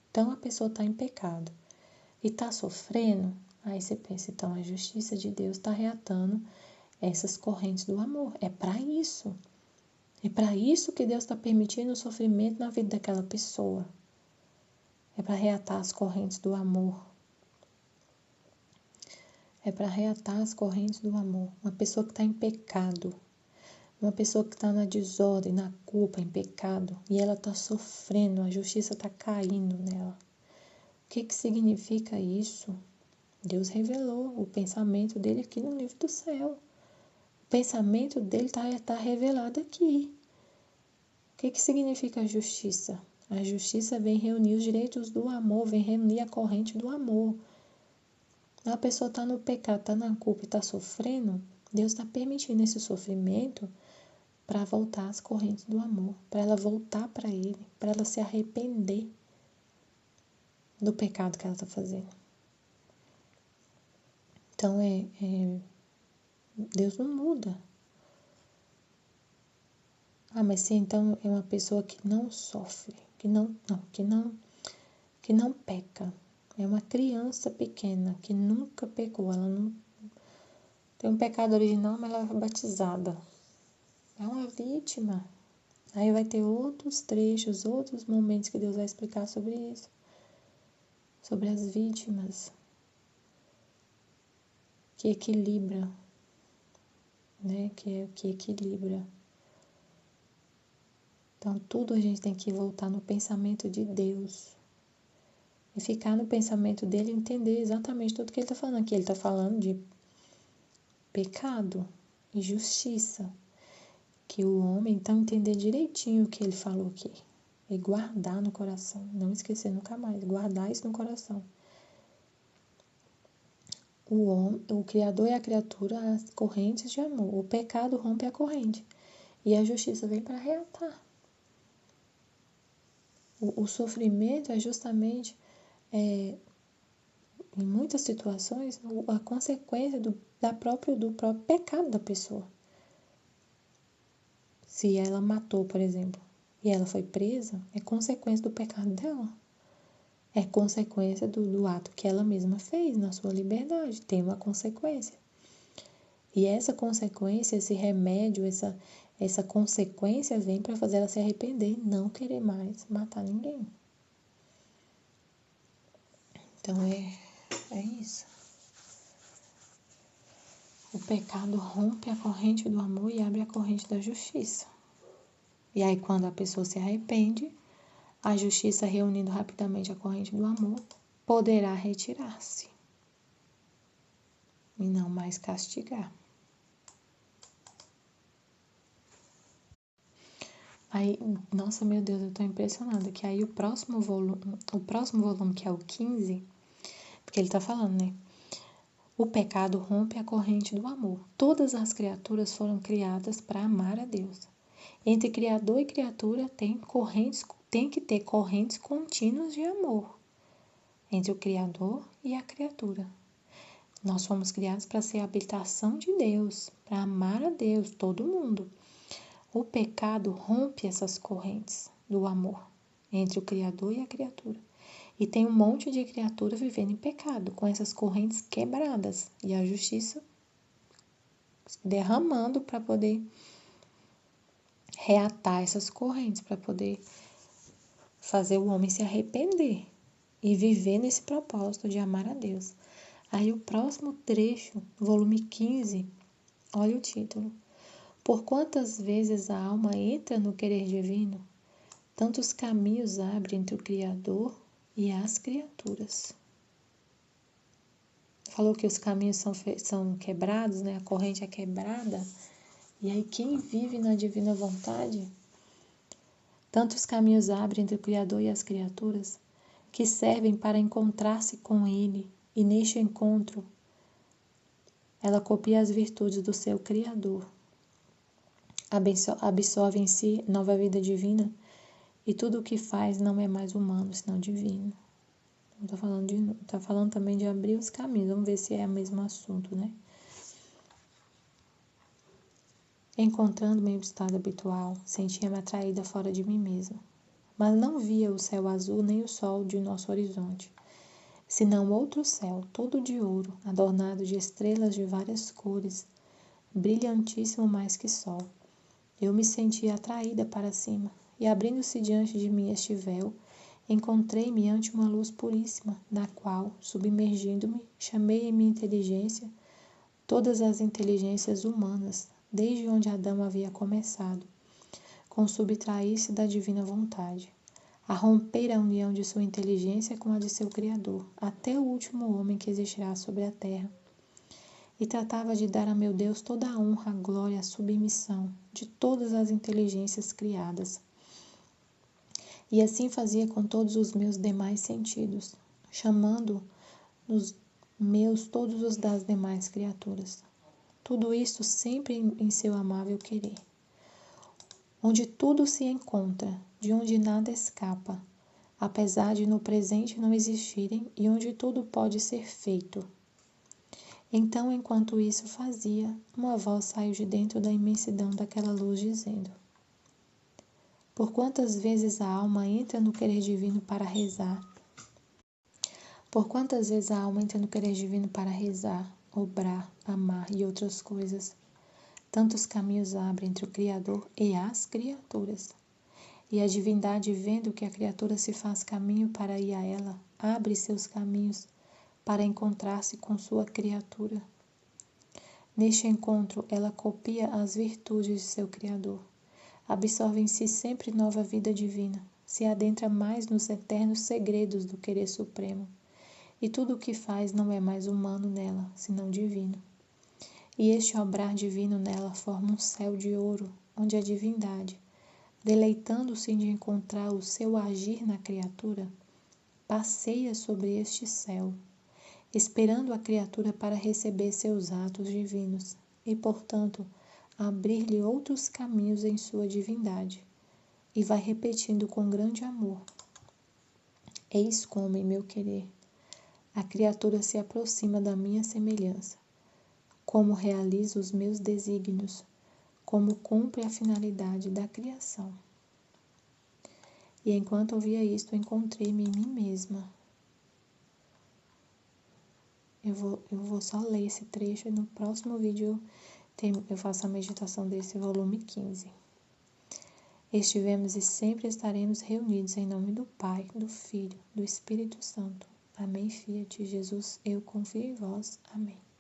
A: Então a pessoa está em pecado e está sofrendo. Aí você pensa, então a justiça de Deus está reatando essas correntes do amor. É para isso. É para isso que Deus está permitindo o sofrimento na vida daquela pessoa. É para reatar as correntes do amor. É para reatar as correntes do amor. Uma pessoa que está em pecado, uma pessoa que está na desordem, na culpa, em pecado, e ela está sofrendo, a justiça está caindo nela. O que significa isso? Deus revelou o pensamento dele aqui no livro do céu. O pensamento dele está revelado aqui. O que significa a justiça? A justiça vem reunir os direitos do amor, vem reunir a corrente do amor. A pessoa está no pecado, está na culpa e está sofrendo, Deus está permitindo esse sofrimento para voltar às correntes do amor, para ela voltar para Ele, para ela se arrepender do pecado que ela está fazendo. Então, Deus não muda. Ah, mas se então é uma pessoa que não sofre, que não peca. É uma criança pequena que nunca pecou, ela não tem um pecado original, mas ela é batizada. É uma vítima. Aí vai ter outros trechos, outros momentos que Deus vai explicar sobre isso. Sobre as vítimas. Que equilibra. Né? Que equilibra. Então, tudo a gente tem que voltar no pensamento de Deus. E ficar no pensamento dele e entender exatamente tudo que ele está falando aqui. Ele está falando de pecado e justiça. Que o homem, então, entender direitinho o que ele falou aqui. E guardar no coração. Não esquecer nunca mais. Guardar isso no coração. O Criador e a criatura, as correntes de amor. O pecado rompe a corrente. E a justiça vem para reatar. O sofrimento é justamente, em muitas situações, a consequência do próprio pecado da pessoa. Se ela matou, por exemplo, e ela foi presa, é consequência do pecado dela. É consequência do ato que ela mesma fez na sua liberdade. Tem uma consequência. E essa consequência, esse remédio, essa consequência vem para fazer ela se arrepender e não querer mais matar ninguém. Então é isso. O pecado rompe a corrente do amor e abre a corrente da justiça. E aí, quando a pessoa se arrepende, a justiça, reunindo rapidamente a corrente do amor, poderá retirar-se e não mais castigar. Aí, nossa, meu Deus, eu tô impressionada, que aí o próximo volume, que é o 15, porque ele tá falando, né? O pecado rompe a corrente do amor. Todas as criaturas foram criadas para amar a Deus. Entre criador e criatura tem que ter correntes contínuas de amor. Entre o Criador e a criatura. Nós fomos criados para ser a habitação de Deus, para amar a Deus, todo mundo. O pecado rompe essas correntes do amor entre o Criador e a criatura. E tem um monte de criatura vivendo em pecado, com essas correntes quebradas. E a justiça derramando para poder reatar essas correntes, para poder fazer o homem se arrepender e viver nesse propósito de amar a Deus. Aí o próximo trecho, volume 15, olha o título. Por quantas vezes a alma entra no querer divino, tantos caminhos abre entre o Criador e as criaturas. Falou que os caminhos são quebrados, né? A corrente é quebrada. E aí quem vive na divina vontade, tantos caminhos abre entre o Criador e as criaturas, que servem para encontrar-se com Ele, e neste encontro ela copia as virtudes do seu Criador. Absorve em si nova vida divina e tudo o que faz não é mais humano, senão divino. Tá falando também de abrir os caminhos. Vamos ver se é o mesmo assunto, né? Encontrando-me em um estado habitual, sentia-me atraída fora de mim mesma. Mas não via o céu azul nem o sol de nosso horizonte, senão outro céu, todo de ouro, adornado de estrelas de várias cores, brilhantíssimo mais que sol. Eu me sentia atraída para cima, e abrindo-se diante de mim este véu, encontrei-me ante uma luz puríssima, na qual, submergindo-me, chamei em minha inteligência todas as inteligências humanas, desde onde Adão havia começado, com subtrair-se da divina vontade, a romper a união de sua inteligência com a de seu Criador, até o último homem que existirá sobre a terra. E tratava de dar a meu Deus toda a honra, a glória, a submissão de todas as inteligências criadas. E assim fazia com todos os meus demais sentidos, chamando nos meus todos os das demais criaturas. Tudo isto sempre em seu amável querer. onde tudo se encontra, de onde nada escapa, apesar de no presente não existirem e onde tudo pode ser feito. Então, enquanto isso fazia, uma voz saiu de dentro da imensidão daquela luz dizendo: por quantas vezes a alma entra no querer divino para rezar? Por quantas vezes a alma entra no querer divino para rezar, obrar, amar e outras coisas? Tantos caminhos abre entre o Criador e as criaturas. E a divindade, vendo que a criatura se faz caminho para ir a ela, abre seus caminhos para encontrar-se com sua criatura. Neste encontro, ela copia as virtudes de seu Criador, absorve em si sempre nova vida divina, se adentra mais nos eternos segredos do querer supremo, e tudo o que faz não é mais humano nela, senão divino. E este obrar divino nela forma um céu de ouro, onde a divindade, deleitando-se de encontrar o seu agir na criatura, passeia sobre este céu, esperando a criatura para receber seus atos divinos e, portanto, abrir-lhe outros caminhos em sua divindade, e vai repetindo com grande amor: eis como, em meu querer, a criatura se aproxima da minha semelhança, como realiza os meus desígnios, como cumpre a finalidade da criação. E enquanto ouvia isto, encontrei-me em mim mesma. Eu vou só ler esse trecho e no próximo vídeo eu faço a meditação desse volume 15. Estivemos e sempre estaremos reunidos em nome do Pai, do Filho, do Espírito Santo. Amém, Fiat. Jesus, eu confio em vós. Amém.